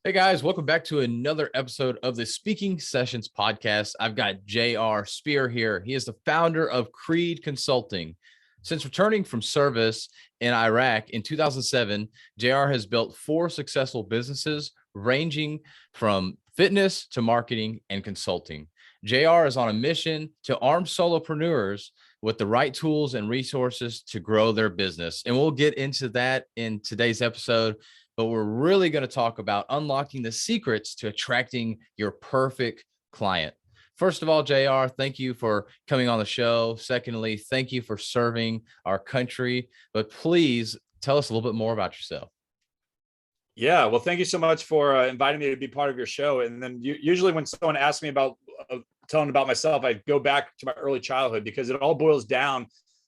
Hey guys, welcome back to another episode of the Speaking Sessions podcast. I've got JR Spear here. He is the founder of Creed Consulting. Since returning from service in Iraq in 2007, JR has built 4 successful businesses ranging from fitness to marketing and consulting. JR is on a mission to arm solopreneurs with the right tools and resources to grow their business. And we'll get into that in today's episode. But we're really going to talk about unlocking the secrets to attracting your perfect client. First of all, JR, thank you for coming on the show. Secondly, thank you for serving our country. But please tell us a little bit more about yourself. Yeah, well, thank you so much for inviting me to be part of your show. And then usually when someone asks me about telling about myself, I go back to my early childhood because it all boils down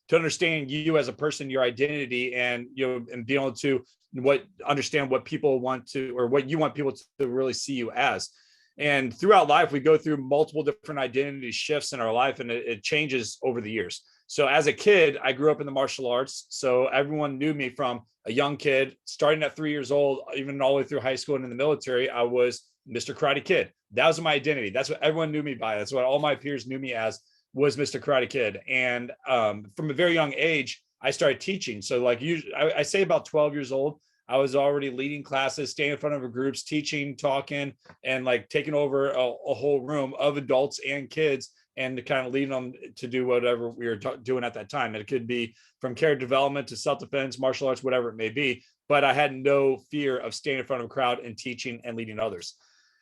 to understanding you as a person, your identity, and and being able to understand what people want to, or what you want people to really see you as. And throughout life, we go through multiple different identity shifts in our life, and it changes over the years. So as a kid, I grew up in the martial arts. So everyone knew me from a young kid, starting at 3 years old, even all the way through high school and in the military. I was Mr. Karate Kid. That was my identity. That's what everyone knew me by. That's what all my peers knew me as, was Mr. Karate Kid. And from a very young age, I started teaching. So like usually, I say about 12 years old, I was already leading classes, staying in front of groups, teaching, talking, and like taking over a whole room of adults and kids, and kind of leading them to do whatever we were doing at that time. And it could be from character development to self-defense, martial arts, whatever it may be. But I had no fear of staying in front of a crowd and teaching and leading others.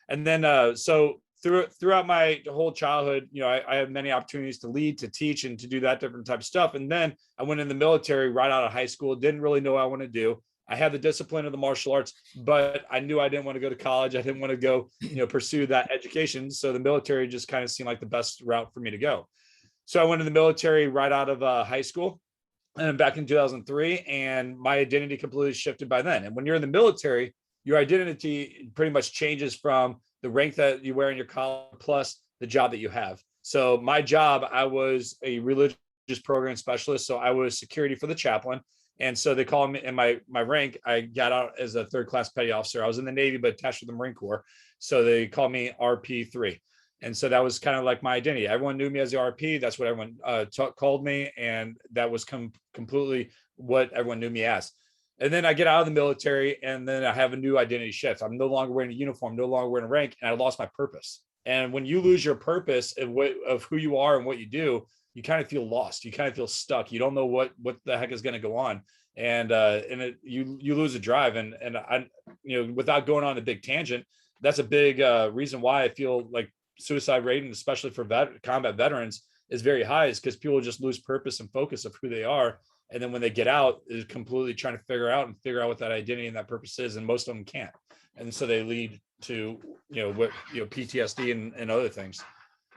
And then so throughout my whole childhood, I had many opportunities to lead, to teach, and to do that different type of stuff. And then I went in the military right out of high school, didn't really know what I want to do. I had the discipline of the martial arts, but I knew I didn't want to go to college. I didn't want to go, pursue that education. So the military just kind of seemed like the best route for me to go. So I went in the military right out of high school, and back in 2003, and my identity completely shifted by then. And when you're in the military, your identity pretty much changes from the rank that you wear in your collar plus the job that you have. So my job, I was a religious program specialist. So I was security for the chaplain. And so they call me in my rank. I got out as a 3rd class petty officer. I was in the Navy, but attached to the Marine Corps. So they called me RP3. And so that was kind of like my identity. Everyone knew me as the RP. That's what everyone called me. And that was completely what everyone knew me as. And then I get out of the military, and then I have a new identity shift. I'm no longer wearing a uniform, no longer wearing a rank, and I lost my purpose. And when you lose your purpose of who you are and what you do, you kind of feel lost. You kind of feel stuck. You don't know what the heck is going to go on. And you lose a drive. And I, without going on a big tangent, that's a big reason why I feel like suicide rate, and especially for combat veterans, is very high, is because people just lose purpose and focus of who they are. And then when they get out, is completely trying to figure out what that identity and that purpose is. And most of them can't. And so they lead to, PTSD and other things.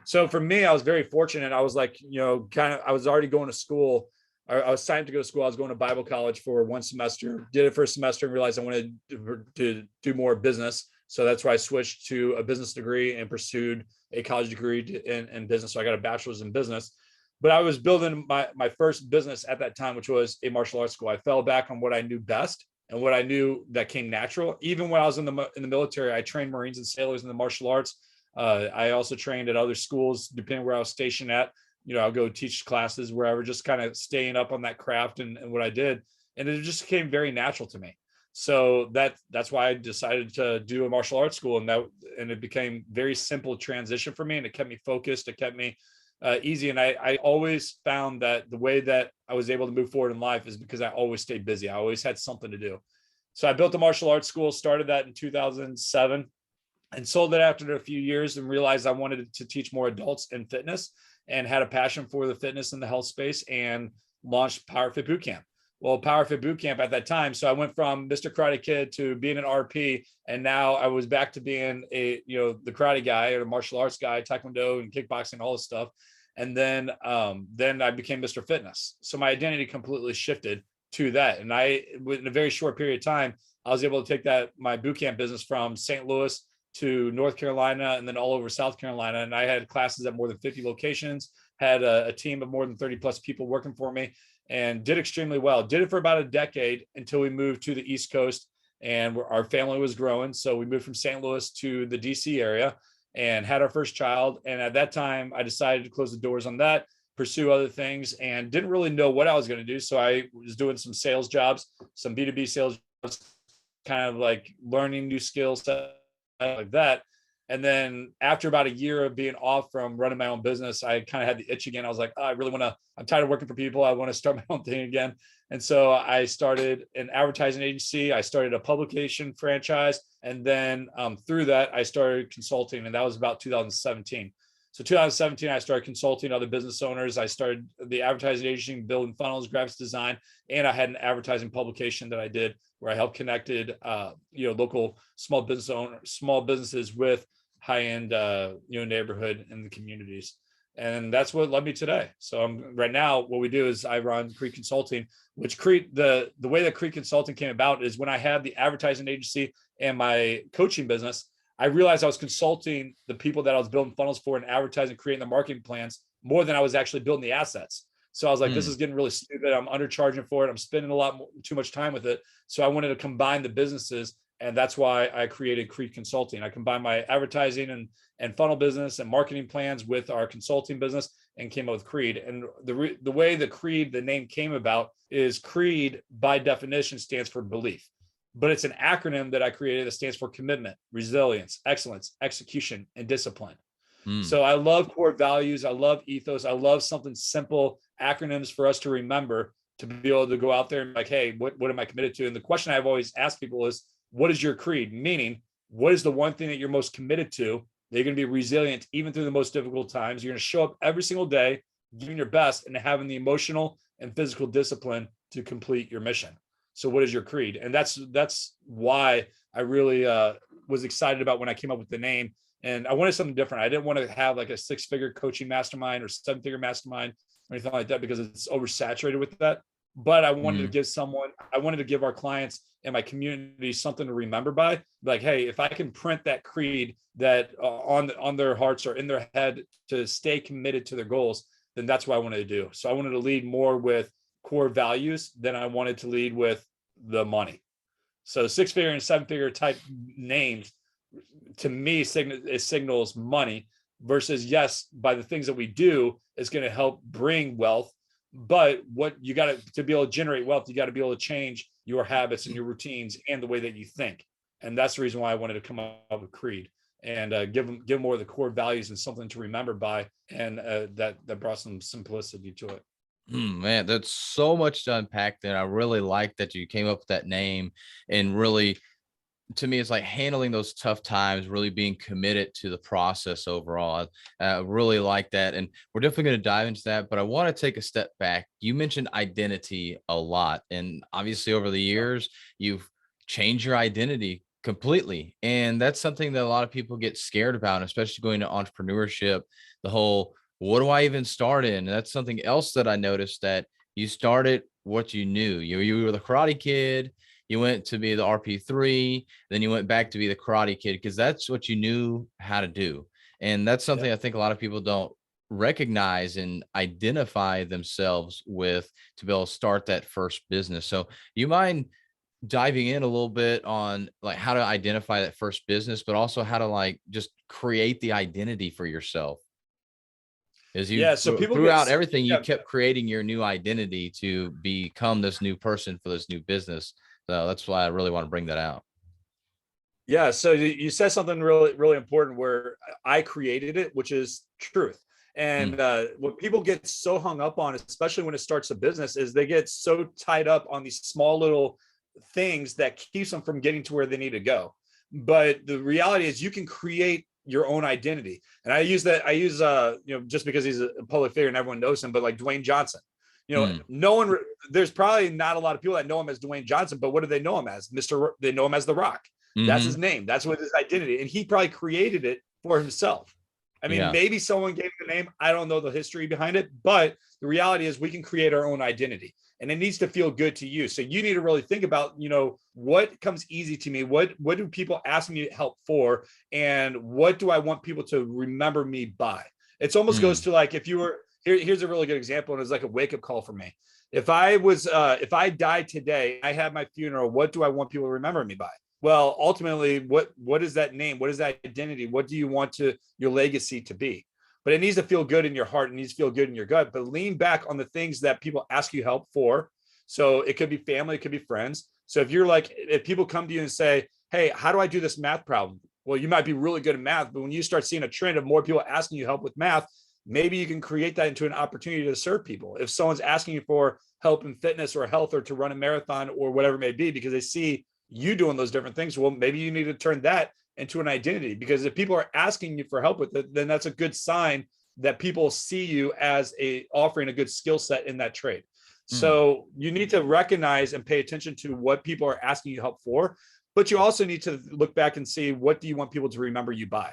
So for me, I was very fortunate. I was like, I was already going to school. I was signed to go to school. I was going to Bible college for 1 semester, did it for a semester, and realized I wanted to do more business. So that's why I switched to a business degree and pursued a college degree in business. So I got a bachelor's in business. But I was building my first business at that time, which was a martial arts school. I fell back on what I knew best and what I knew that came natural. Even when I was in the military, I trained Marines and sailors in the martial arts. I also trained at other schools, depending where I was stationed at. I'll go teach classes wherever, just kind of staying up on that craft and what I did. And it just came very natural to me. So that's why I decided to do a martial arts school. And it became very simple transition for me. And it kept me focused. It kept me easy. And I always found that the way that I was able to move forward in life is because I always stayed busy. I always had something to do. So I built a martial arts school, started that in 2007, and sold it after a few years, and realized I wanted to teach more adults in fitness, and had a passion for the fitness and the health space, and launched PowerFit Bootcamp. Well, PowerFit Bootcamp at that time. So I went from Mr. Karate Kid to being an RP. And now I was back to being the karate guy, or the martial arts guy, Taekwondo and kickboxing, all this stuff. And then I became Mr. Fitness. So my identity completely shifted to that. And in a very short period of time, I was able to take my bootcamp business from St. Louis to North Carolina, and then all over South Carolina. And I had classes at more than 50 locations, had a team of more than 30 plus people working for me, and did extremely well. Did it for about a decade until we moved to the East Coast and our family was growing. So we moved from St. Louis to the DC area and had our first child. And at that time, I decided to close the doors on that, pursue other things, and didn't really know what I was going to do. So I was doing some sales jobs, some B2B sales jobs, kind of like learning new skills like that. And then after about a year of being off from running my own business, I kind of had the itch again. I was like, oh, I'm tired of working for people. I want to start my own thing again. And so I started an advertising agency. I started a publication franchise. And then through that, I started consulting. And that was about 2017. So 2017, I started consulting other business owners. I started the advertising agency, building funnels, graphics design, and I had an advertising publication that I did where I helped connected, local small businesses with high-end, neighborhood and the communities. And that's what led me today. So right now, what we do is I run Creed Consulting, which the way that Creed Consulting came about is when I had the advertising agency and my coaching business, I realized I was consulting the people that I was building funnels for and advertising, creating the marketing plans more than I was actually building the assets. So I was like, this is getting really stupid. I'm undercharging for it. I'm spending too much time with it. So I wanted to combine the businesses. And that's why I created Creed Consulting. I combined my advertising and funnel business and marketing plans with our consulting business and came up with Creed. And the way the name came about is Creed by definition stands for belief. But it's an acronym that I created that stands for commitment, resilience, excellence, execution, and discipline. So I love core values. I love ethos. I love something simple, acronyms for us to remember to be able to go out there and like, hey, what am I committed to? And the question I've always asked people is, what is your creed? Meaning, what is the one thing that you're most committed to? That you're going to be resilient even through the most difficult times. You're going to show up every single day, giving your best and having the emotional and physical discipline to complete your mission. So what is your creed? And that's why I really was excited about when I came up with the name. And I wanted something different. I didn't want to have like a 6-figure coaching mastermind or 7-figure mastermind or anything like that because it's oversaturated with that. But I wanted to give our clients and my community something to remember by. Like, hey, if I can print that creed that on their hearts or in their head to stay committed to their goals, then that's what I wanted to do. So I wanted to lead more with core values than I wanted to lead with the money. So 6-figure and 7-figure type names to me signals money versus yes, by the things that we do is going to help bring wealth. But what you got to be able to generate wealth, you got to be able to change your habits and your routines and the way that you think. And that's the reason why I wanted to come up with Creed and give more of the core values and something to remember by. And that brought some simplicity to it. Man, that's so much to unpack there. I really like that you came up with that name, and really, to me, it's like handling those tough times, really being committed to the process overall. I really like that. And we're definitely going to dive into that, but I want to take a step back. You mentioned identity a lot, and obviously over the years, you've changed your identity completely. And that's something that a lot of people get scared about, especially going to entrepreneurship, the whole, what do I even start in? And that's something else that I noticed, that you started what you knew. You were the Karate Kid. You went to be the RP3, then you went back to be the Karate Kid because that's what you knew how to do. And that's something I think a lot of people don't recognize and identify themselves with to be able to start that first business. So you mind diving in a little bit on like how to identify that first business, but also how to like just create the identity for yourself? As you so people throughout everything, you kept creating your new identity to become this new person for this new business. So that's why I really want to bring that out. Yeah. So you said something really, really important where I created it, which is truth. And what people get so hung up on, especially when it starts a business, is they get so tied up on these small little things that keeps them from getting to where they need to go. But the reality is you can create your own identity. And I use just because he's a public figure and everyone knows him, but like Dwayne Johnson, no one, there's probably not a lot of people that know him as Dwayne Johnson, but what do they know him as? They know him as The Rock. That's his name. That's what his identity. And he probably created it for himself. I mean, maybe someone gave him the name. I don't know the history behind it, but the reality is we can create our own identity and it needs to feel good to you. So you need to really think about, what comes easy to me? What do people ask me help for? And what do I want people to remember me by? It's almost goes to like, if you were, here's a really good example. And it's like a wake up call for me If I died today, I had my funeral, what do I want people to remember me by? Well, ultimately, what is that name? What is that identity? What do you want your legacy to be? But it needs to feel good in your heart. It needs to feel good in your gut. But lean back on the things that people ask you help for. So it could be family, it could be friends. So if people come to you and say, hey, how do I do this math problem? Well, you might be really good at math, but when you start seeing a trend of more people asking you help with math, maybe you can create that into an opportunity to serve people. If someone's asking you for help in fitness or health or to run a marathon or whatever it may be, because they see you doing those different things, well, maybe you need to turn that into an identity, because if people are asking you for help with it, then that's a good sign that people see you as offering a good skill set in that trade. So you need to recognize and pay attention to what people are asking you help for, but you also need to look back and see, what do you want people to remember you by?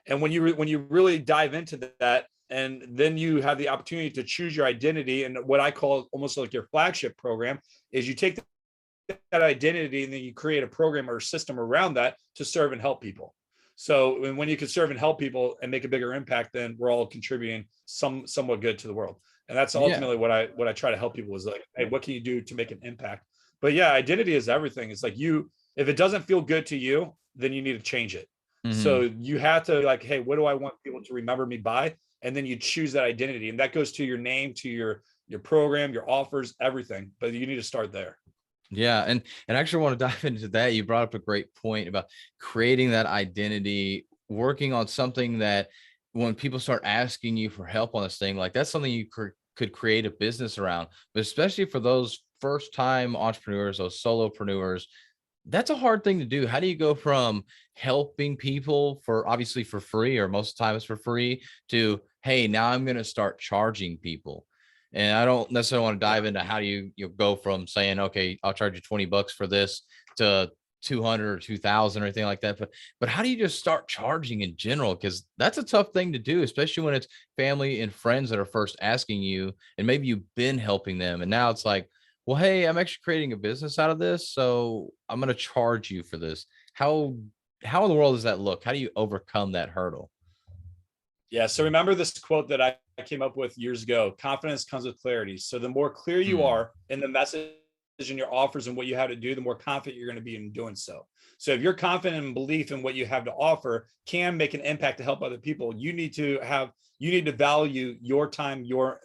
And when you really dive into that, and then you have the opportunity to choose your identity, and what I call almost like your flagship program is you take that identity and then you create a program or a system around that to serve and help people. So when you can serve and help people and make a bigger impact, then we're all contributing somewhat good to the world. And that's ultimately what I try to help people is like, hey, what can you do to make an impact? But yeah, identity is everything. It's like if it doesn't feel good to you, then you need to change it. So you have to like, hey, what do I want people to remember me by? And then you choose that identity. And that goes to your name, to your program, your offers, everything. But you need to start there. Yeah. And I actually want to dive into that. You brought up a great point about creating that identity, working on something that when people start asking you for help on this thing, like that's something you could create a business around. But especially for those first time entrepreneurs, those solopreneurs, that's a hard thing to do. How do you go from helping people obviously for free, or most of the time it's for free, to, hey, now I'm going to start charging people? And I don't necessarily want to dive into how you go from saying, okay, I'll charge you $20 for this to 200 or 2,000 or anything like that. But how do you just start charging in general? Because that's a tough thing to do, especially when it's family and friends that are first asking you, and maybe you've been helping them. And now it's like, well, hey, I'm actually creating a business out of this, so I'm going to charge you for this. How in the world does that look? How do you overcome that hurdle? Yeah. So remember this quote that I came up with years ago: confidence comes with clarity. So the more clear you are in the message and your offers and what you have to do, the more confident you're going to be in doing so. So if you're confident in belief in what you have to offer can make an impact to help other people, you need to value your time, your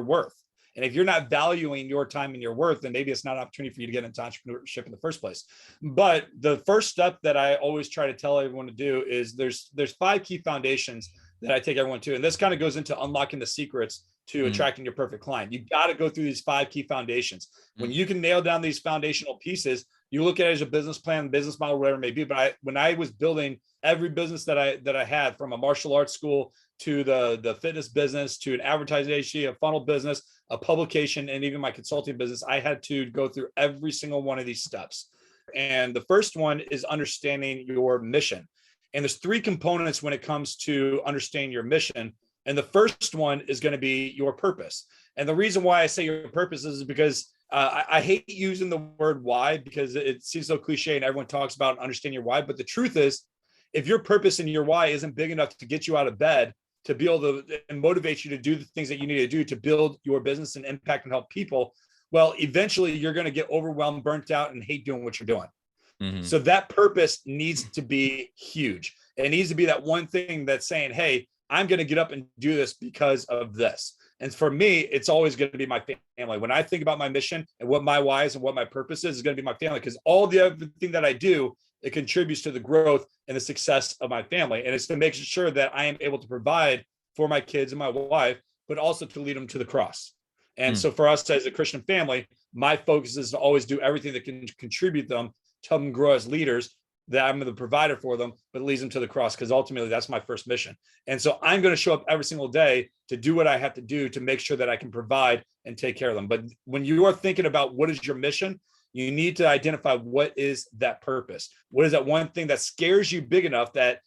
worth. And if you're not valuing your time and your worth, then maybe it's not an opportunity for you to get into entrepreneurship in the first place. But the first step that I always try to tell everyone to do is there's 5 key foundations that I take everyone to. And this kind of goes into unlocking the secrets to attracting your perfect client. You got to go through these 5 key foundations. When you can nail down these foundational pieces, you look at it as a business plan, business model, whatever it may be. But when I was building every business that I had, from a martial arts school to the fitness business, to an advertising agency, a funnel business, a publication, and even my consulting business, I had to go through every single one of these steps. And the first one is understanding your mission. And there's 3 components when it comes to understanding your mission. And the first one is going to be your purpose. And the reason why I say your purpose is because I hate using the word why, because it seems so cliche and everyone talks about understanding your why. But the truth is, if your purpose and your why isn't big enough to get you out of bed, to be able to and motivate you to do the things that you need to do to build your business and impact and help people, well, eventually you're going to get overwhelmed, burnt out, and hate doing what you're doing. So that purpose needs to be huge. It needs to be that one thing that's saying, hey, I'm going to get up and do this because of this. And for me, it's always going to be my family. When I think about my mission and what my why is and what my purpose is going to be my family, because everything that I do, it contributes to the growth and the success of my family. And it's to make sure that I am able to provide for my kids and my wife, but also to lead them to the cross. And so for us as a Christian family, my focus is to always do everything that can contribute them to help them grow as leaders, that I'm the provider for them, but it leads them to the cross, because ultimately that's my first mission. And so I'm going to show up every single day to do what I have to do to make sure that I can provide and take care of them. But when you are thinking about what is your mission, you need to identify what is that purpose. What is that one thing that scares you big enough that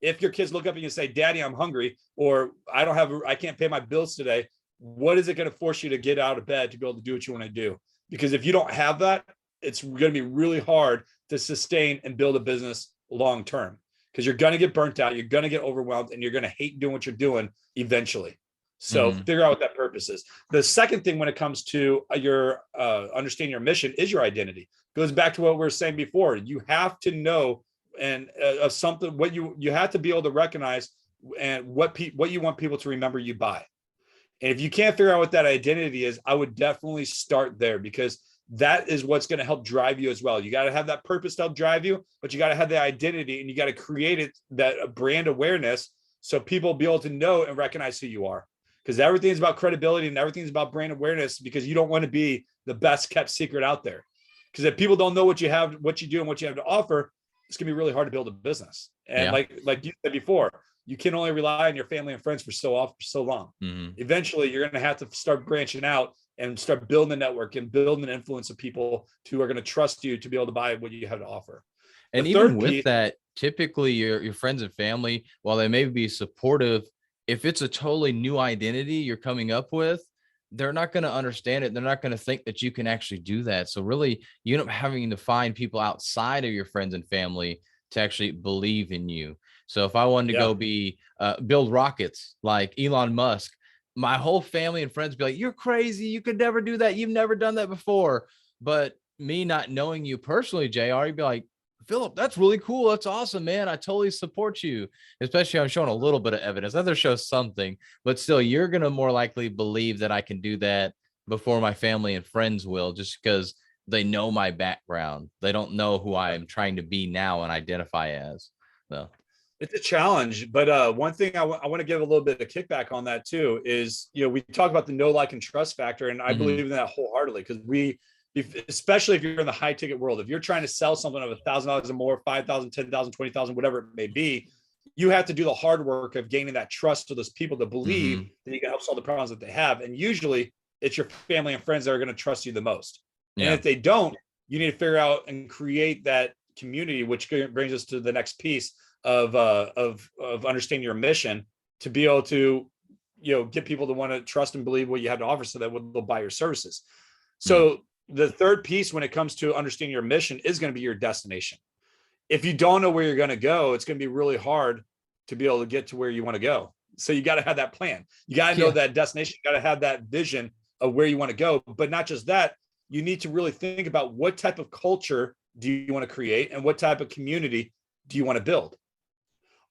if your kids look up and you say, Daddy, I'm hungry, or I can't pay my bills today, what is it going to force you to get out of bed to be able to do what you want to do? Because if you don't have that, it's going to be really hard to sustain and build a business long term, because you're going to get burnt out, you're going to get overwhelmed, and you're going to hate doing what you're doing eventually. So figure out what that purpose is. The second thing when it comes to your understanding your mission is your identity. Goes back to what we were saying before. You have to know and of something, what you have to be able to recognize and what you want people to remember you by. And if you can't figure out what that identity is, I would definitely start there, because that is what's going to help drive you as well. You got to have that purpose to help drive you, but you got to have the identity, and you got to create it, that brand awareness, so people be able to know and recognize who you are. Because everything's about credibility and everything's about brand awareness, because you don't want to be the best kept secret out there. Because if people don't know what you have, what you do, and what you have to offer, it's going to be really hard to build a business. And like you said before, you can only rely on your family and friends for so long. Eventually, you're going to have to start branching out and start building a network and building an influence of people who are going to trust you to be able to buy what you have to offer. And even with that, typically your friends and family, while they may be supportive, if it's a totally new identity you're coming up with, they're not going to understand it. They're not going to think that you can actually do that. So really, you end up having to find people outside of your friends and family to actually believe in you. So if I wanted to go build rockets like Elon Musk, my whole family and friends be like, "You're crazy. You could never do that. You've never done that before." But me not knowing you personally, JR, you'd be like, "Philip, that's really cool. That's awesome, man. I totally support you." Especially I'm showing a little bit of evidence. Other shows something, but still, you're going to more likely believe that I can do that before my family and friends will, just because they know my background. They don't know who I am trying to be now and identify as. So it's a challenge, but one thing I want to give a little bit of kickback on that too is, we talk about the know, like, and trust factor, and I believe in that wholeheartedly, because especially if you're in the high ticket world, if you're trying to sell something of $1,000 or more, 5,000, 10,000, 20,000, whatever it may be, you have to do the hard work of gaining that trust of those people to believe that you can help solve the problems that they have. And usually it's your family and friends that are going to trust you the most. And if they don't, you need to figure out and create that community, which brings us to the next piece of understanding your mission, to be able to, get people to want to trust and believe what you have to offer, so that they'll buy your services. So the third piece when it comes to understanding your mission is going to be your destination. If you don't know where you're going to go, it's going to be really hard to be able to get to where you want to go. So you got to have that plan. You got to know that destination. You got to have that vision of where you want to go. But not just that, you need to really think about what type of culture do you want to create, and what type of community do you want to build.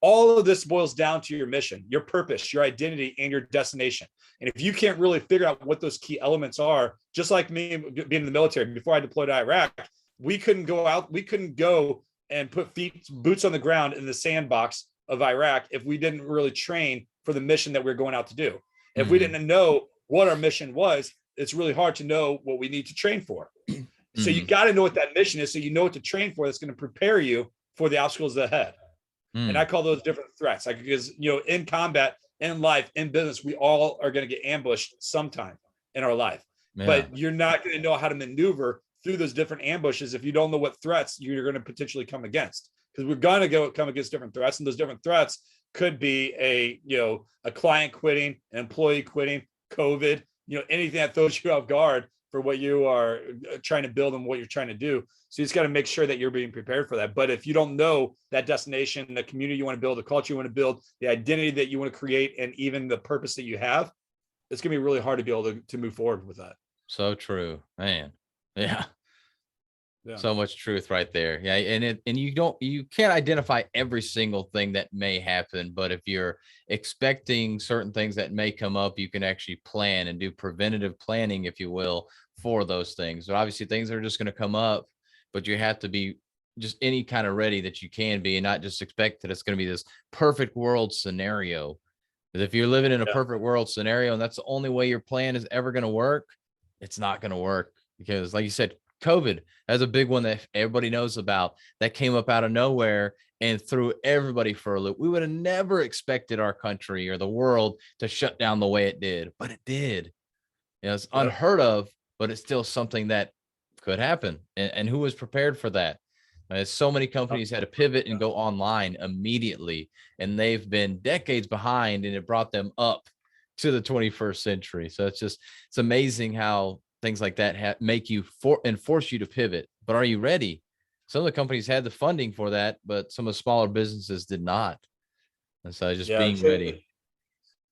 All of this boils down to your mission, your purpose, your identity, and your destination. And if you can't really figure out what those key elements are, just like me being in the military, before I deployed to Iraq, we couldn't go and put boots on the ground in the sandbox of Iraq if we didn't really train for the mission that we're going out to do. If we didn't know what our mission was, it's really hard to know what we need to train for. So you got to know what that mission is, so you know what to train for. That's going to prepare you for the obstacles ahead. And I call those different threats. Like, because, in combat, in life, in business, we all are going to get ambushed sometime in our life. But you're not going to know how to maneuver through those different ambushes if you don't know what threats you're going to potentially come against. Because we're going to come against different threats, and those different threats could be a client quitting, an employee quitting, COVID, anything that throws you off guard for what you are trying to build and what you're trying to do. So you just got to make sure that you're being prepared for that. But if you don't know that destination, the community you want to build, the culture you want to build, the identity that you want to create, and even the purpose that you have, it's going to be really hard to be able to move forward with that. So true, man. Yeah. So much truth right there. Yeah. And you can't identify every single thing that may happen, but if you're expecting certain things that may come up, you can actually plan and do preventative planning, if you will, for those things. But obviously things are just going to come up, but you have to be just any kind of ready that you can be, and not just expect that it's going to be this perfect world scenario. Because if you're living in a perfect world scenario and that's the only way your plan is ever going to work, it's not going to work. Because like you said, COVID has a big one that everybody knows about, that came up out of nowhere and threw everybody for a loop. We would have never expected our country or the world to shut down the way it did, but it did. It's unheard of, but it's still something that could happen. And who was prepared for that? So many companies had to pivot and go online immediately, and they've been decades behind, and it brought them up to the 21st century. So it's amazing how things like that make you force you to pivot. But are you ready? Some of the companies had the funding for that, but some of the smaller businesses did not. And so just being ready.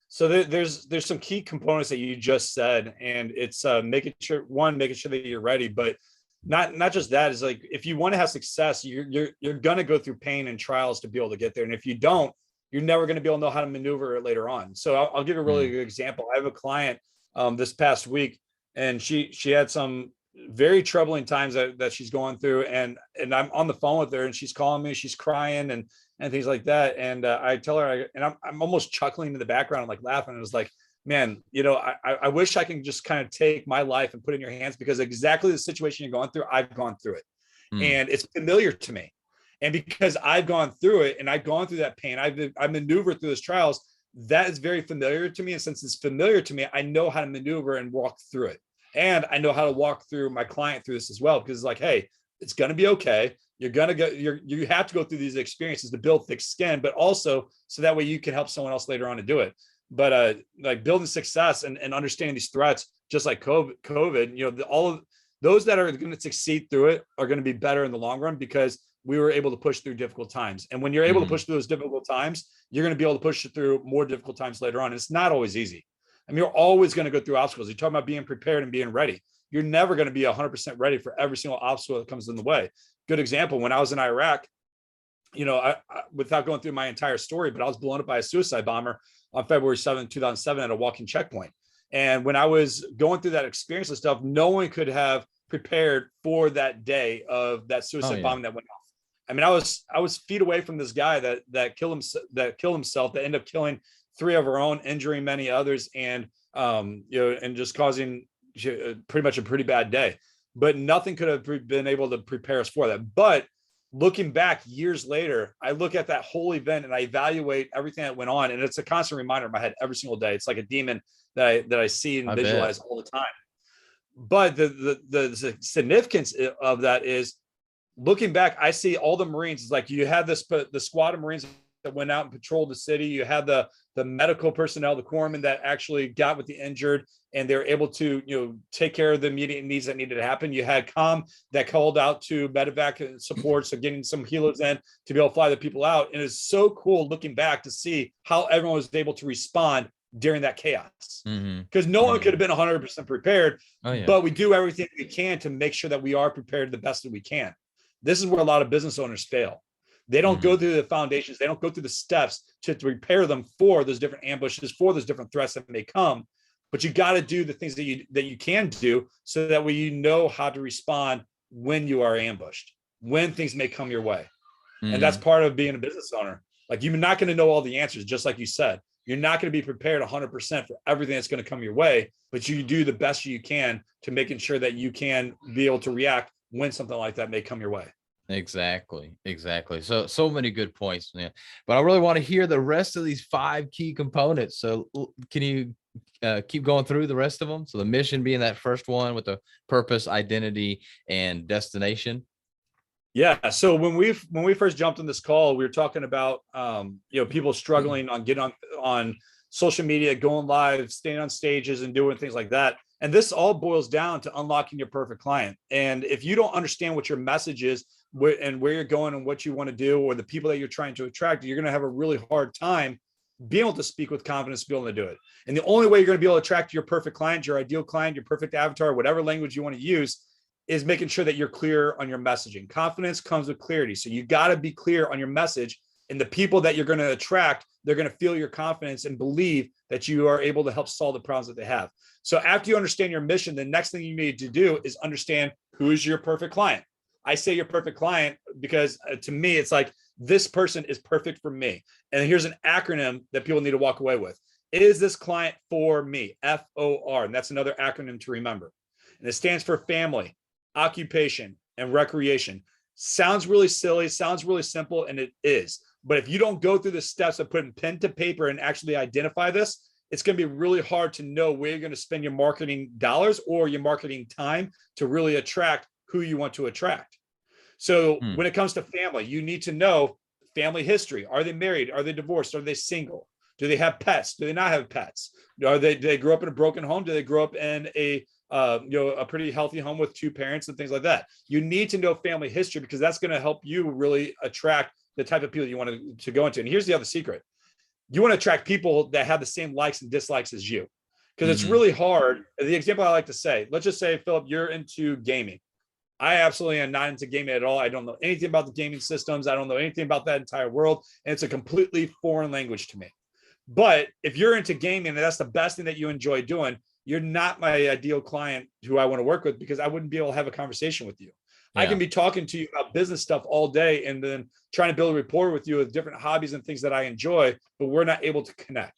So there's some key components that you just said, and it's making sure that you're ready, but not just that. Is like, if you want to have success, you're gonna go through pain and trials to be able to get there, and if you don't, you're never going to be able to know how to maneuver it later on. So I'll give you a really good example. I have a client this past week, and she had some very troubling times that she's going through, and I'm on the phone with her, and she's calling me, she's crying and things like that. And I tell her, and I'm almost chuckling in the background, I'm like laughing. And I was like, man, I wish I can just kind of take my life and put it in your hands, because exactly the situation you're going through, I've gone through it, and it's familiar to me. And because I've gone through it and I've gone through that pain, I've maneuvered through those trials, that is very familiar to me. And since it's familiar to me, I know how to maneuver and walk through it. And I know how to walk through my client through this as well, because it's like, hey, it's going to be okay. You're going to go, you have to go through these experiences to build thick skin, but also so that way you can help someone else later on to do it. But like building success and understanding these threats, just like COVID, all of those that are going to succeed through it are going to be better in the long run, because we were able to push through difficult times. And when you're able to push through those difficult times, you're going to be able to push through more difficult times later on. And it's not always easy. I mean, you're always going to go through obstacles. You're talking about being prepared and being ready. You're never going to be 100% ready for every single obstacle that comes in the way. Good example, when I was in Iraq, I without going through my entire story, but I was blown up by a suicide bomber on February 7th, 2007 at a walking checkpoint. And when I was going through that experience and stuff, no one could have prepared for that day of that suicide bombing that went off. I mean, I was feet away from this guy that killed himself, that ended up killing 3 of our own, injuring many others, and and just causing pretty much a pretty bad day. But nothing could have been able to prepare us for that. But looking back years later, I look at that whole event and I evaluate everything that went on, and it's a constant reminder in my head every single day. It's like a demon that I see and visualize all the time. But the significance of that is, looking back, I see all the Marines. It's like you had the squad of Marines that went out and patrolled the city. You had the medical personnel, the corpsmen that actually got with the injured, and they were able to take care of the immediate needs that needed to happen. You had COM that called out to medevac support, so getting some healers in to be able to fly the people out. And it's so cool looking back to see how everyone was able to respond during that chaos, because no one could have been 100% prepared. But we do everything we can to make sure that we are prepared the best that we can. This is where a lot of business owners fail. They don't go through the foundations. They don't go through the steps to prepare them for those different ambushes, for those different threats that may come. But you got to do the things that you can do, so that way you know how to respond when you are ambushed, when things may come your way. And that's part of being a business owner. Like, you're not going to know all the answers, just like you said. You're not going to be prepared 100% for everything that's going to come your way, but you do the best you can to making sure that you can be able to react when something like that may come your way. Exactly. So many good points, man. But I really want to hear the rest of these 5 key components. So can you keep going through the rest of them? So the mission being that first one, with the purpose, identity, and destination. Yeah. So when we first jumped on this call, we were talking about people struggling on getting on social media, going live, staying on stages, and doing things like that. And this all boils down to unlocking your perfect client. And if you don't understand what your message is, and where you're going and what you want to do, or the people that you're trying to attract, you're going to have a really hard time being able to speak with confidence, being able to do it. And the only way you're going to be able to attract your perfect client, your ideal client, your perfect avatar, whatever language you want to use, is making sure that you're clear on your messaging. Confidence comes with clarity. So you got to be clear on your message, and the people that you're going to attract, they're going to feel your confidence and believe that you are able to help solve the problems that they have. So after you understand your mission, the next thing you need to do is understand who is your perfect client. I say your perfect client because to me, it's like, this person is perfect for me. And here's an acronym that people need to walk away with. Is this client for me? FOR. And that's another acronym to remember. And it stands for family, occupation, and recreation. Sounds really silly, sounds really simple, and it is. But if you don't go through the steps of putting pen to paper and actually identify this, it's going to be really hard to know where you're going to spend your marketing dollars or your marketing time to really attract who you want to attract. So when it comes to family, you need to know family history. Are they married? Are they divorced? Are they single? Do they have pets? Do they not have pets? Do they grow up in a broken home? Do they grow up in a pretty healthy home with 2 parents and things like that? You need to know family history, because that's going to help you really attract the type of people you want to go into. And here's the other secret. you want to attract people that have the same likes and dislikes as you. Because it's Mhm. really hard. The example I like to say, let's just say, Philip, you're into gaming. I absolutely am not into gaming at all. I don't know anything about the gaming systems. I don't know anything about that entire world. And it's a completely foreign language to me. But if you're into gaming and that's the best thing that you enjoy doing, you're not my ideal client who I want to work with, because I wouldn't be able to have a conversation with you. I Yeah. can be talking to you about business stuff all day and then trying to build a rapport with you with different hobbies and things that I enjoy, but we're not able to connect.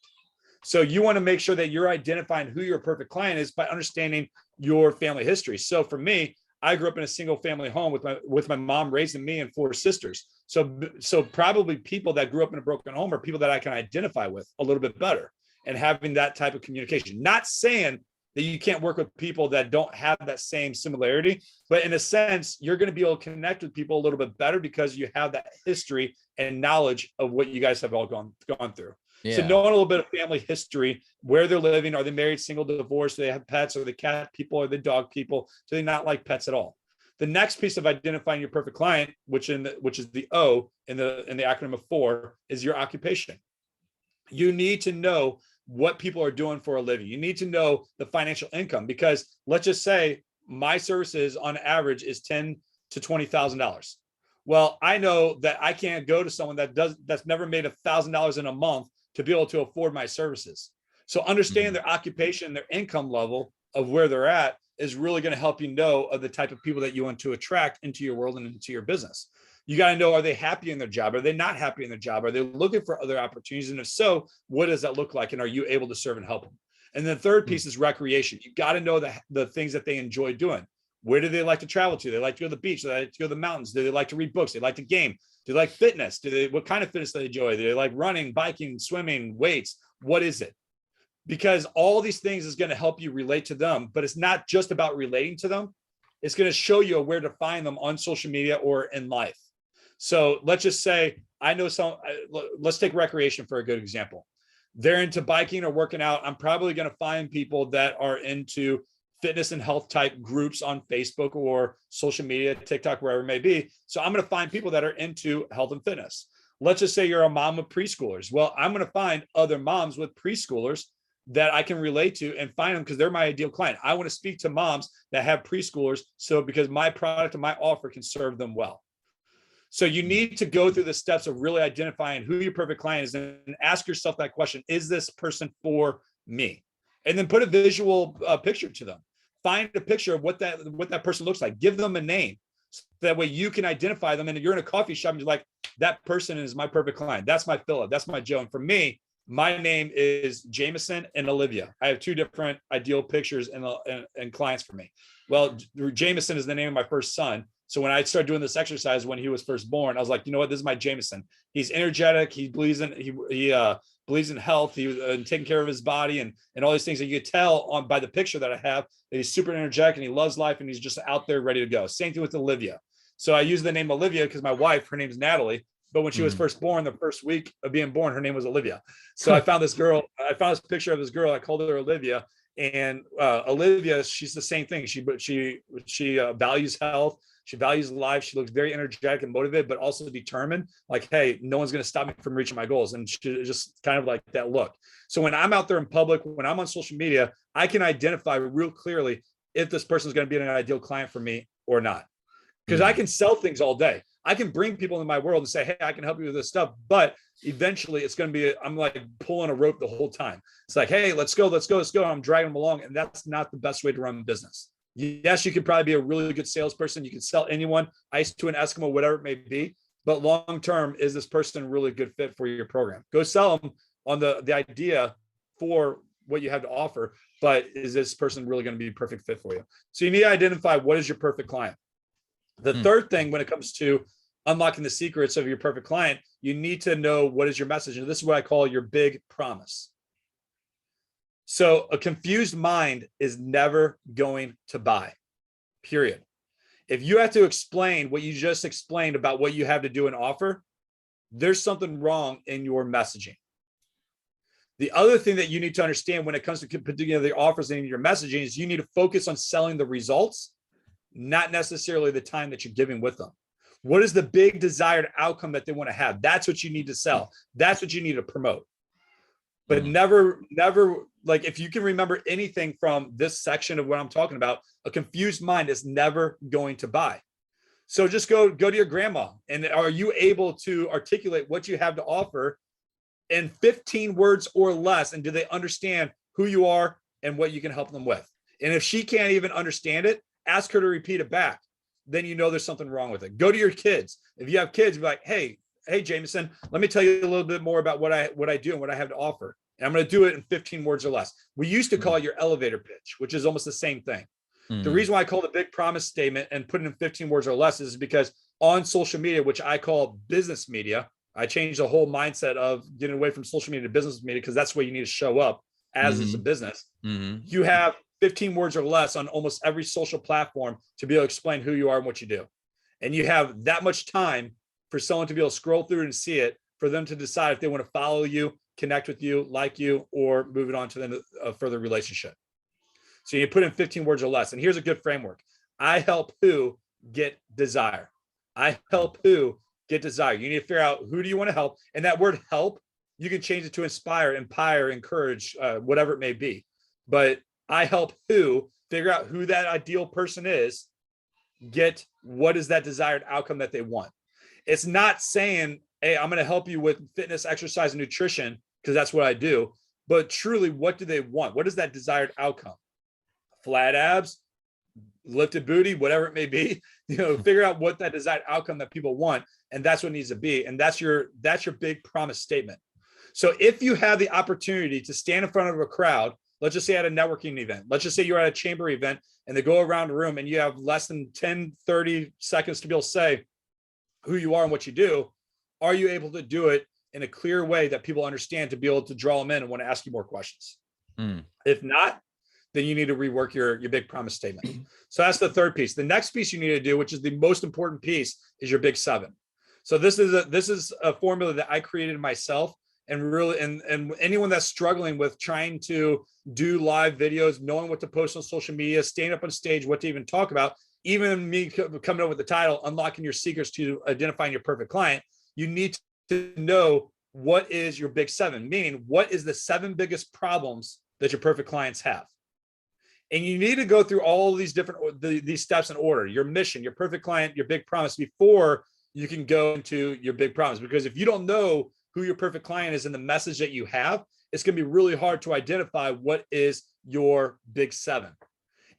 So you want to make sure that you're identifying who your perfect client is by understanding your family history. So for me, I grew up in a single family home with my mom raising me and 4 sisters. So probably people that grew up in a broken home are people that I can identify with a little bit better, and having that type of communication. Not saying that you can't work with people that don't have that same similarity, but in a sense, you're going to be able to connect with people a little bit better because you have that history and knowledge of what you guys have all gone through. So Yeah. knowing a little bit of family history, where they're living, are they married, single, divorced, do they have pets, are they cat people, are they dog people, do they not like pets at all? The next piece of identifying your perfect client, which is the O in the acronym of 4, is your occupation. You need to know what people are doing for a living. You need to know the financial income, because let's just say my services on average is $10,000 to $20,000. Well, I know that I can't go to someone that's never made $1,000 in a month to be able to afford my services. So understanding their occupation, their income level of where they're at is really going to help you know of the type of people that you want to attract into your world and into your business. You got to know, are they happy in their job? Are they not happy in their job? Are they looking for other opportunities? And if so, what does that look like? And are you able to serve and help them? And the third piece is recreation. You got to know the things that they enjoy doing. Where do they like to travel to? They like to go to the beach. They like to go to the mountains. Do they like to read books? They like to game. Do they like fitness? What kind of fitness do they enjoy? Do they like running, biking, swimming, weights? What is it? Because all these things is going to help you relate to them, but it's not just about relating to them. It's going to show you where to find them on social media or in life. So let's just say, I know let's take recreation for a good example. They're into biking or working out. I'm probably going to find people that are into fitness and health type groups on Facebook or social media, TikTok, wherever it may be. So I'm going to find people that are into health and fitness. Let's just say you're a mom of preschoolers. Well, I'm going to find other moms with preschoolers that I can relate to and find them, because they're my ideal client. I want to speak to moms that have preschoolers, so because my product and my offer can serve them well. So you need to go through the steps of really identifying who your perfect client is and ask yourself that question: is this person for me? And then put a visual picture to them. Find a picture of what that person looks like. Give them a name. So that way you can identify them. And if you're in a coffee shop and you're like, that person is my perfect client. That's my Philip. That's my Joe. And for me, my name is Jameson and Olivia. I have 2 different ideal pictures and clients for me. Well, Jameson is the name of my first son. So when I started doing this exercise when he was first born, I was like, you know what? This is my Jameson. He's energetic. He believes in health. He taking care of his body and all these things that you could tell by the picture that I have, that he's super energetic and he loves life and he's just out there ready to go. Same thing with Olivia. So I use the name Olivia because my wife, her name is Natalie. But when she was first born, the first week of being born, her name was Olivia. So I found this picture of this girl. I called her Olivia. And Olivia, she's the same thing. She values health. She values life. She looks very energetic and motivated, but also determined. Like, hey, no one's going to stop me from reaching my goals. And she just kind of like that look. So when I'm out there in public, when I'm on social media, I can identify real clearly if this person is going to be an ideal client for me or not. Because I can sell things all day. I can bring people into my world and say, hey, I can help you with this stuff. But eventually it's going to be, I'm like pulling a rope the whole time. It's like, hey, let's go. I'm dragging them along. And that's not the best way to run a business. Yes, you could probably be a really good salesperson. You can sell anyone, ice to an Eskimo, whatever it may be. But long-term, is this person really a good fit for your program? Go sell them on the idea for what you have to offer. But is this person really going to be a perfect fit for you? So you need to identify what is your perfect client. The third thing, when it comes to unlocking the secrets of your perfect client, you need to know what is your message. And this is what I call your big promise. So a confused mind is never going to buy, period. If you have to explain what you just explained about what you have to do and offer, there's something wrong in your messaging. The other thing that you need to understand when it comes to putting together the offers and your messaging is you need to focus on selling the results, not necessarily the time that you're giving with them. What is the big desired outcome that they want to have? That's what you need to sell. That's what you need to promote. But never, like, if you can remember anything from this section of what I'm talking about, a confused mind is never going to buy. So just go to your grandma, and are you able to articulate what you have to offer in 15 words or less? And do they understand who you are and what you can help them with? And if she can't even understand it, ask her to repeat it back. Then you know there's something wrong with it. Go to your kids. If you have kids, be like, hey, Jameson, let me tell you a little bit more about what I do and what I have to offer. And I'm going to do it in 15 words or less. We used to call it your elevator pitch, which is almost the same thing. The reason why I call it a big promise statement and put it in 15 words or less is because on social media, which I call business media, I changed the whole mindset of getting away from social media to business media, because that's where you need to show up as it's a business. You have 15 words or less on almost every social platform to be able to explain who you are and what you do. And you have that much time for someone to be able to scroll through and see it, for them to decide if they want to follow you, connect with you, like you, or move it on to a further relationship. So you put in 15 words or less. And here's a good framework. I help who get desire. I help who get desire. You need to figure out, who do you want to help? And that word help, you can change it to inspire, empower, encourage, whatever it may be. But I help who, figure out who that ideal person is, get what is that desired outcome that they want. It's not saying, hey, I'm going to help you with fitness, exercise, and nutrition, because that's what I do. But truly, what do they want? What is that desired outcome? Flat abs, lifted booty, whatever it may be, figure out what that desired outcome that people want. And that's what it needs to be. And that's your big promise statement. So if you have the opportunity to stand in front of a crowd, let's just say at a networking event, let's just say you're at a chamber event, and they go around the room and you have less than 10, 30 seconds to be able to say who you are and what you do. Are you able to do it in a clear way that people understand, to be able to draw them in and want to ask you more questions? If not, then you need to rework your big promise statement. So that's the third piece. The next piece you need to do, which is the most important piece, is your big 7. So this is a formula that I created myself, and really, and anyone that's struggling with trying to do live videos, knowing what to post on social media, staying up on stage, what to even talk about, even me coming up with the title, Unlocking Your Secrets to Identifying Your Perfect Client, you need to know what is your big 7, meaning what is the 7 biggest problems that your perfect clients have. And you need to go through all these different these steps in order: your mission, your perfect client, your big promise, before you can go into your big promise. Because if you don't know who your perfect client is and the message that you have, it's going to be really hard to identify what is your big 7.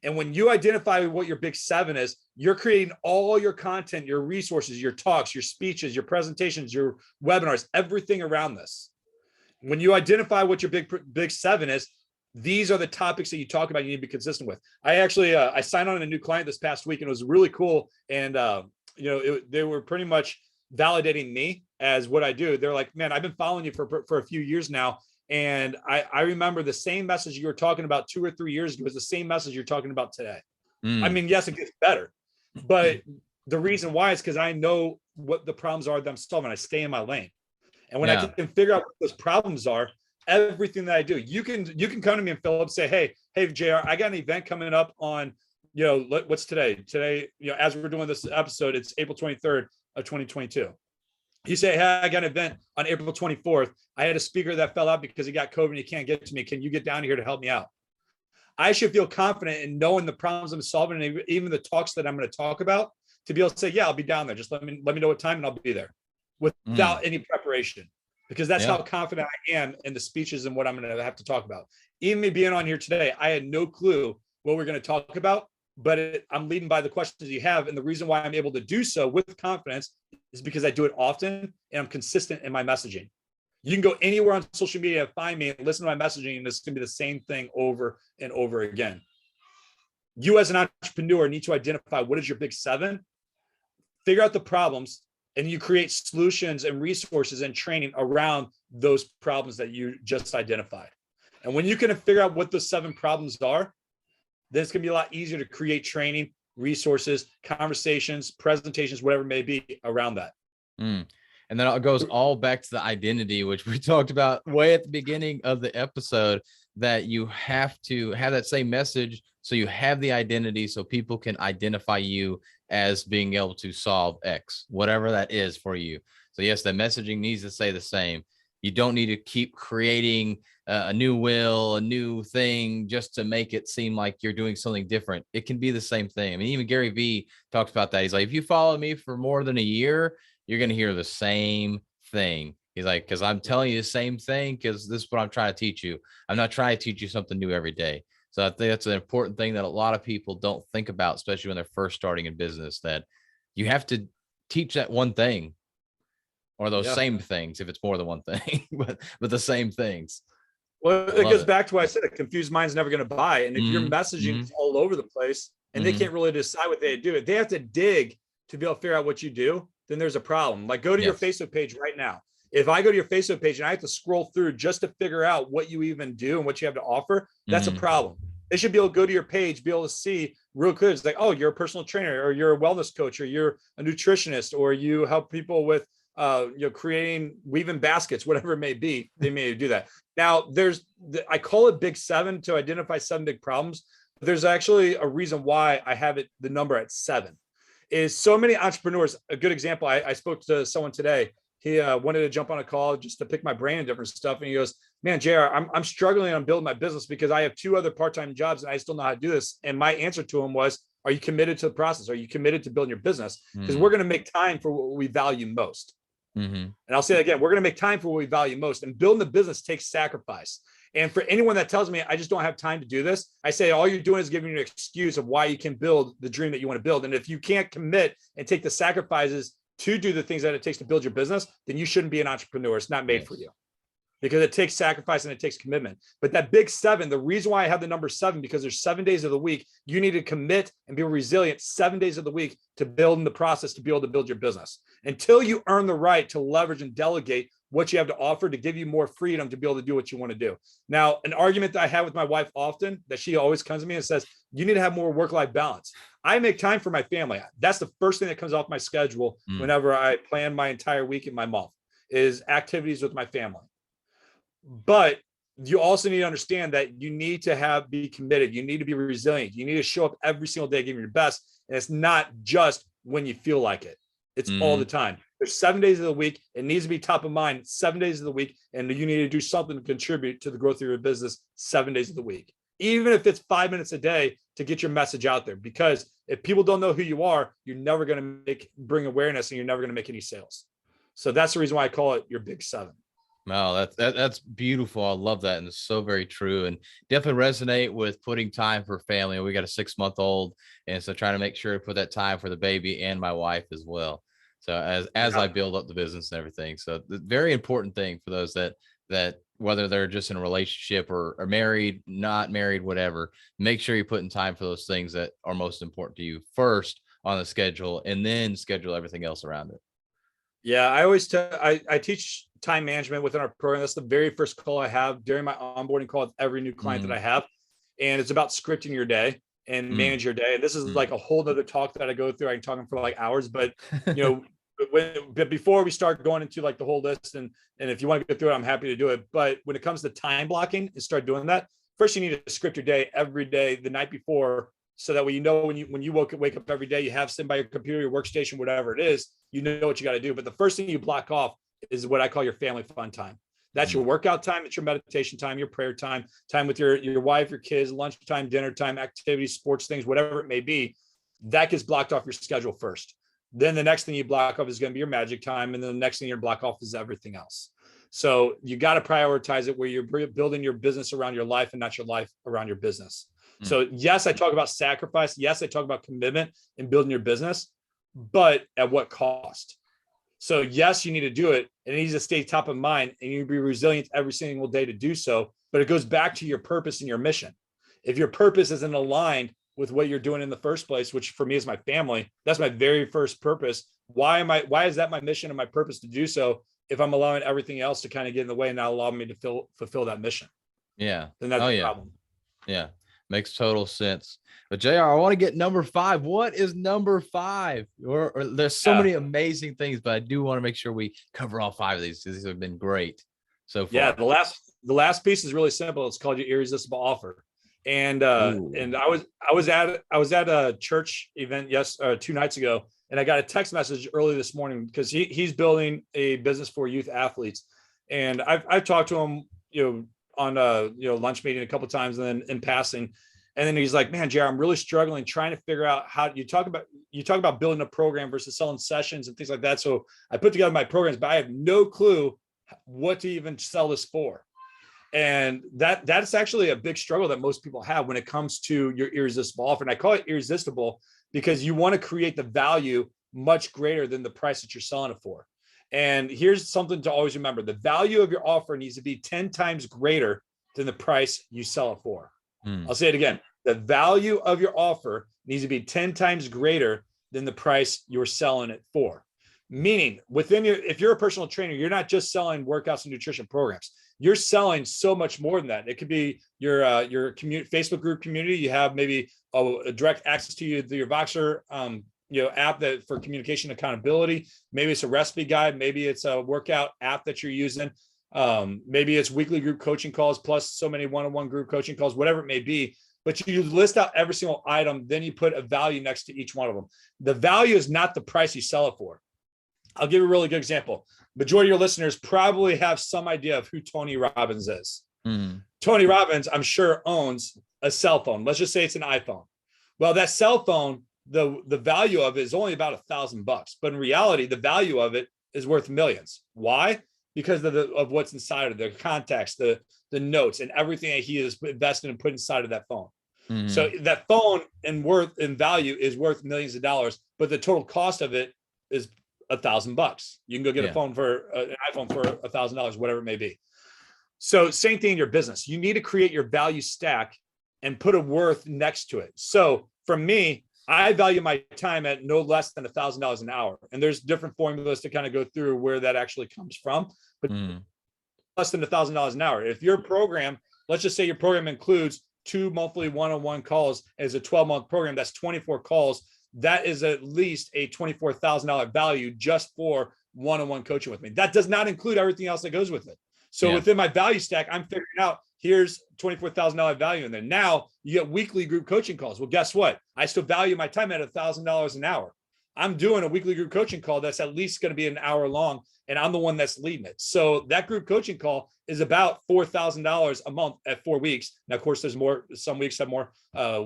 And when you identify what your big 7 is, you're creating all your content, your resources, your talks, your speeches, your presentations, your webinars, everything around this. When you identify what your big 7 is, these are the topics that you talk about, you need to be consistent with. I actually, I signed on a new client this past week, and it was really cool. And, they were pretty much validating me as what I do. They're like, man, I've been following you for a few years now. And I remember the same message you were talking about 2 or 3 years ago was the same message you're talking about today. I mean, yes, it gets better, but the reason why is because I know what the problems are that I'm solving. I stay in my lane. And when I can figure out what those problems are, everything that I do, you can come to me and Philip, say, hey, JR, I got an event coming up on, what's today? Today, as we're doing this episode, it's April 23rd of 2022. You say, hey, I got an event on April 24th. I had a speaker that fell out because he got COVID and he can't get to me. Can you get down here to help me out? I should feel confident in knowing the problems I'm solving, and even the talks that I'm going to talk about, to be able to say, yeah, I'll be down there. Just let me know what time and I'll be there, without any preparation, because that's how confident I am in the speeches and what I'm going to have to talk about. Even me being on here today, I had no clue what we're going to talk about, but I'm leading by the questions you have. And the reason why I'm able to do so with confidence is because I do it often and I'm consistent in my messaging. You can go anywhere on social media, find me, and listen to my messaging, and it's going to be the same thing over and over again. You as an entrepreneur need to identify what is your big 7, figure out the problems, and you create solutions and resources and training around those problems that you just identified. And when you can figure out what those 7 problems are, then it's going to be a lot easier to create training, resources, conversations, presentations, whatever it may be around that. And then it goes all back to the identity, which we talked about way at the beginning of the episode, that you have to have that same message. So you have the identity so people can identify you as being able to solve X, whatever that is for you. So yes, the messaging needs to say the same. You don't need to keep creating a new will, a new thing just to make it seem like you're doing something different. It can be the same thing. I mean, even Gary Vee talks about that. He's like, if you follow me for more than a year, you're going to hear the same thing. He's like, because I'm telling you the same thing, because this is what I'm trying to teach you. I'm not trying to teach you something new every day. So I think that's an important thing that a lot of people don't think about, especially when they're first starting in business, that you have to teach that one thing, or those same things if it's more than one thing, but the same things. Well, it goes back to what I said, a confused mind's never going to buy. And if your messaging is all over the place and they can't really decide what they do, if they have to dig to be able to figure out what you do, then there's a problem. Like, go to your Facebook page right now. If I go to your Facebook page and I have to scroll through just to figure out what you even do and what you have to offer, that's a problem. They should be able to go to your page, be able to see real clear. It's like, oh, you're a personal trainer, or you're a wellness coach, or you're a nutritionist, or you help people with creating, weaving baskets, whatever it may be. They may do that. Now I call it big 7 to identify 7 big problems. There's actually a reason why I have it, the number at 7 is so many entrepreneurs. A good example, I spoke to someone today. He wanted to jump on a call just to pick my brain and different stuff. And he goes, man, JR, I'm struggling on building my business because I have 2 other part-time jobs and I still know how to do this. And my answer to him was, are you committed to the process? Are you committed to building your business? Because we're going to make time for what we value most. And I'll say it again, we're going to make time for what we value most, and building the business takes sacrifice. And for anyone that tells me I just don't have time to do this, I say, all you're doing is giving you an excuse of why you can build the dream that you want to build. And if you can't commit and take the sacrifices to do the things that it takes to build your business, then you shouldn't be an entrepreneur. It's not made for you, because it takes sacrifice and it takes commitment. But that big 7, the reason why I have the number 7, because there's 7 days of the week, you need to commit and be resilient 7 days of the week to build in the process to be able to build your business. Until you earn the right to leverage and delegate what you have to offer to give you more freedom to be able to do what you want to do. Now, an argument that I have with my wife often, that she always comes to me and says, you need to have more work-life balance. I make time for my family. That's the first thing that comes off my schedule whenever I plan my entire week in my month, is activities with my family. But you also need to understand that you need to be committed. You need to be resilient. You need to show up every single day, giving your best. And it's not just when you feel like it. It's all the time. There's 7 days of the week. It needs to be top of mind 7 days of the week. And you need to do something to contribute to the growth of your business 7 days of the week, even if it's 5 minutes a day to get your message out there. Because if people don't know who you are, you're never going to bring awareness, and you're never going to make any sales. So that's the reason why I call it your big 7. Wow, that's beautiful. I love that. And it's so very true, and definitely resonate with putting time for family. We got a 6-month-old, and so trying to make sure to put that time for the baby and my wife as well. So as I build up the business and everything. So the very important thing for those that whether they're just in a relationship or married, not married, whatever, make sure you're putting time for those things that are most important to you first on the schedule, and then schedule everything else around it. Yeah, I always I teach time management within our program. That's the very first call I have during my onboarding call with every new client that I have. And it's about scripting your day and manage your day. And this is like a whole nother talk that I go through. I can talk for like hours, but but before we start going into like the whole list, and if you want to go through it, I'm happy to do it. But when it comes to time blocking and start doing that, first you need to script your day every day the night before, so that way when you wake up every day, you have sitting by your computer, your workstation, whatever it is, you know what you got to do. But the first thing you block off is what I call your family fun time. That's your workout time. It's your meditation time, your prayer time, time with your wife, your kids, lunchtime, dinner time, activities, sports things, whatever it may be. That gets blocked off your schedule first. Then the next thing you block off is going to be your magic time. And then the next thing you block off is everything else. So you got to prioritize it where you're building your business around your life and not your life around your business. So yes, I talk about sacrifice. Yes, I talk about commitment in building your business, but at what cost? So yes, you need to do it, and it needs to stay top of mind, and you need to be resilient every single day to do so. But it goes back to your purpose and your mission. If your purpose isn't aligned with what you're doing in the first place, which for me is my family, that's my very first purpose. Why is that my mission and my purpose to do so if I'm allowing everything else to kind of get in the way and not allow me to fulfill that mission? Yeah. Then that's the problem. Yeah. Makes total sense. But JR, I want to get number 5. What is number 5? Or there's so many amazing things, but I do want to make sure we cover all 5 of these. These have been great so far. Yeah, the last piece is really simple. It's called your irresistible offer. And I was at a church event 2 nights ago, and I got a text message early this morning because he's building a business for youth athletes. And I've talked to him, on a lunch meeting a couple of times, and then in passing. And then he's like, man, JR, I'm really struggling trying to figure out how you talk about building a program versus selling sessions and things like that. So I put together my programs, but I have no clue what to even sell this for. And that's actually a big struggle that most people have when it comes to your irresistible offer. And I call it irresistible because you want to create the value much greater than the price that you're selling it for. And here's something to always remember. The value of your offer needs to be 10 times greater than the price you sell it for. I'll say it again. The value of your offer needs to be 10 times greater than the price you're selling it for. Meaning if you're a personal trainer, you're not just selling workouts and nutrition programs. You're selling so much more than that. It could be your Facebook group community. You have maybe a direct access to your Voxer app that for communication accountability. Maybe it's a recipe guide. Maybe it's a workout app that you're using. Maybe it's weekly group coaching calls plus so many one-on-one group coaching calls, whatever it may be. But you list out every single item, then you put a value next to each one of them. The value is not the price you sell it for. I'll give you a really good example. Majority of your listeners probably have some idea of who Tony Robbins is. Tony Robbins, I'm sure, owns a cell phone. Let's just say it's an iPhone. Well, that cell phone, the value of it is only about $1,000, but in reality, the value of it is worth millions. Why? Because of what's inside of the contacts, the notes, and everything that he has invested and put inside of that phone. So that phone in value is worth millions of dollars, but the total cost of it is $1,000. You can go get a phone for an iPhone for $1,000, whatever it may be. So same thing in your business. You need to create your value stack and put a worth next to it. So for me, I value my time at no less than $1,000 an hour. And there's different formulas to kind of go through where that actually comes from, but less than $1,000 an hour. If your program, let's just say your program includes 2 monthly one-on-one calls as a 12-month program, that's 24 calls. That is at least a $24,000 value just for one-on-one coaching with me. That does not include everything else that goes with it. So within my value stack, I'm figuring out here's $24,000 value in there. Now you get weekly group coaching calls. Well, guess what? I still value my time at $1,000 an hour. I'm doing a weekly group coaching call that's at least going to be an hour long, and I'm the one that's leading it. So that group coaching call is about $4,000 a month at 4 weeks. Now, of course, there's more. Some weeks have more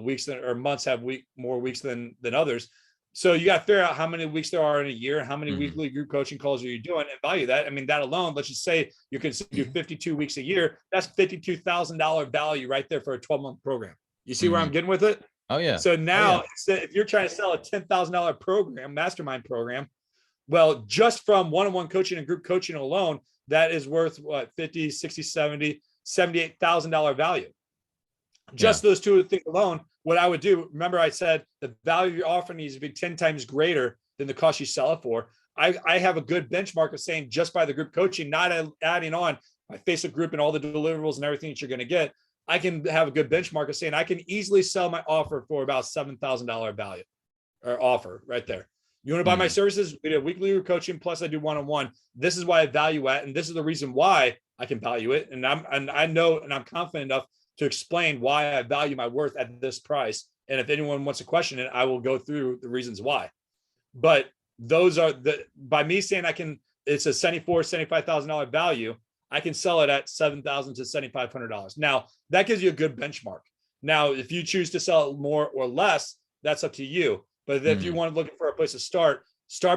weeks than, or months have more weeks than others. So you got to figure out how many weeks there are in a year, how many weekly group coaching calls are you doing, and value that. I mean, that alone, let's just say you can do 52 weeks a year. That's $52,000 value right there for a 12-month program. You see where I'm getting with it? Oh, yeah. So now if you're trying to sell a $10,000 program, mastermind program, well, just from one-on-one coaching and group coaching alone, that is worth what, 50, 60, 70, $78,000 value. Just those two things alone. What I would do, remember I said the value of your offer needs to be 10 times greater than the cost you sell it for. I have a good benchmark of saying just by the group coaching, not adding on my Facebook group and all the deliverables and everything that you're going to get. I can have a good benchmark of saying I can easily sell my offer for about $7,000 value or offer right there. You want to buy my services? We do weekly group coaching, plus I do one-on-one. This is why I value it, and this is the reason why I can value it. And I know and I'm confident enough to explain why I value my worth at this price. And if anyone wants to question it, I will go through the reasons why. But those are by me saying it's a $75,000 value, I can sell it at $7,000 to $7,500. Now that gives you a good benchmark. Now, if you choose to sell it more or less, that's up to you. But if you want to look for a place to start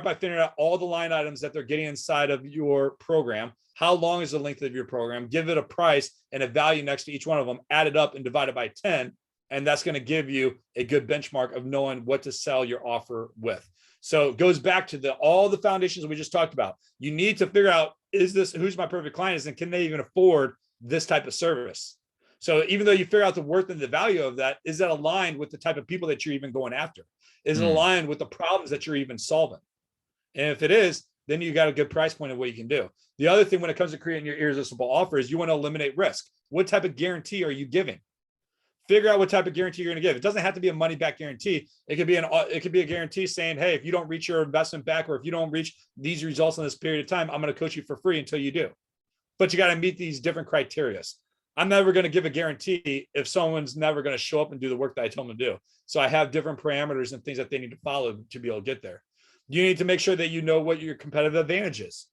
by figuring out all the line items that they're getting inside of your program. How long is the length of your program? Give it a price and a value next to each one of them, add it up and divide it by 10. And that's going to give you a good benchmark of knowing what to sell your offer with. So it goes back to all the foundations we just talked about. You need to figure out, who's my perfect client, and can they even afford this type of service? So even though you figure out the worth and the value of that, is that aligned with the type of people that you're even going after? Is it aligned with the problems that you're even solving? And if it is, then you got a good price point of what you can do. The other thing when it comes to creating your irresistible offer is you want to eliminate risk. What type of guarantee are you giving? Figure out what type of guarantee you're going to give. It doesn't have to be a money back guarantee. It could be a guarantee saying, hey, if you don't reach your investment back, or if you don't reach these results in this period of time, I'm going to coach you for free until you do. But you got to meet these different criteria. I'm never going to give a guarantee if someone's never going to show up and do the work that I tell them to do. So I have different parameters and things that they need to follow to be able to get there. You need to make sure that you know what your competitive advantage is.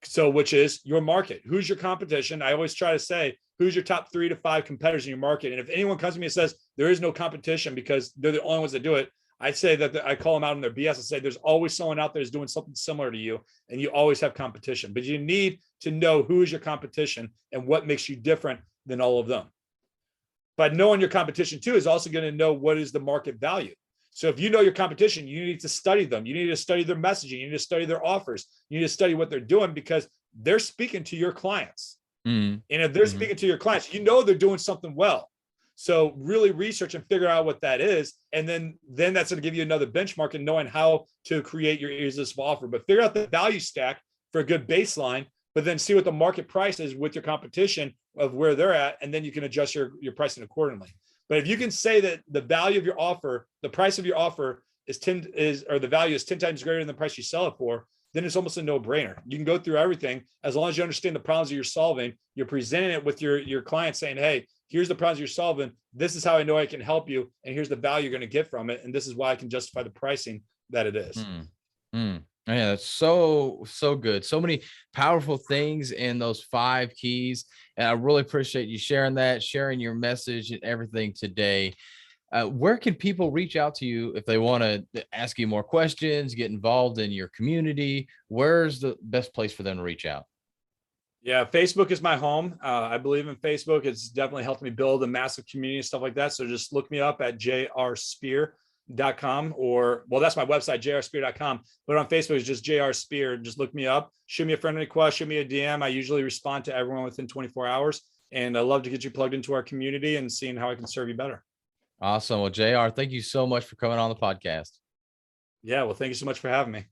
So, which is your market? Who's your competition? I always try to say, who's your top 3 to 5 competitors in your market? And if anyone comes to me and says there is no competition because they're the only ones that do it, I say that I call them out on their BS and say there's always someone out there who's doing something similar to you, and you always have competition. But you need to know who is your competition and what makes you different than all of them. But knowing your competition too is also going to know what is the market value. So if you know your competition, you need to study them. You need to study their messaging. You need to study their offers. You need to study what they're doing because they're speaking to your clients. And if they're speaking to your clients, you know they're doing something well. So really research and figure out what that is. And then that's going to give you another benchmark in knowing how to create your irresistible offer. But figure out the value stack for a good baseline, but then see what the market price is with your competition of where they're at. And then you can adjust your pricing accordingly. But if you can say that the value of your offer, the price of your offer or the value is 10 times greater than the price you sell it for, then it's almost a no-brainer. You can go through everything as long as you understand the problems that you're solving. You're presenting it with your client saying, hey, here's the problems you're solving. This is how I know I can help you. And here's the value you're going to get from it. And this is why I can justify the pricing that it is. Yeah, that's so good. So many powerful things in those 5 keys. And I really appreciate you sharing your message and everything today. Where can people reach out to you if they want to ask you more questions, get involved in your community? Where's the best place for them to reach out? Yeah, Facebook is my home. I believe in Facebook. It's definitely helped me build a massive community and stuff like that. So just look me up at jrspear.com or, well, that's my website, jrspear.com. But on Facebook, it's just JR Spear. Just look me up, shoot me a friend request, shoot me a DM. I usually respond to everyone within 24 hours. And I love to get you plugged into our community and seeing how I can serve you better. Awesome. Well, JR, thank you so much for coming on the podcast. Yeah, well, thank you so much for having me.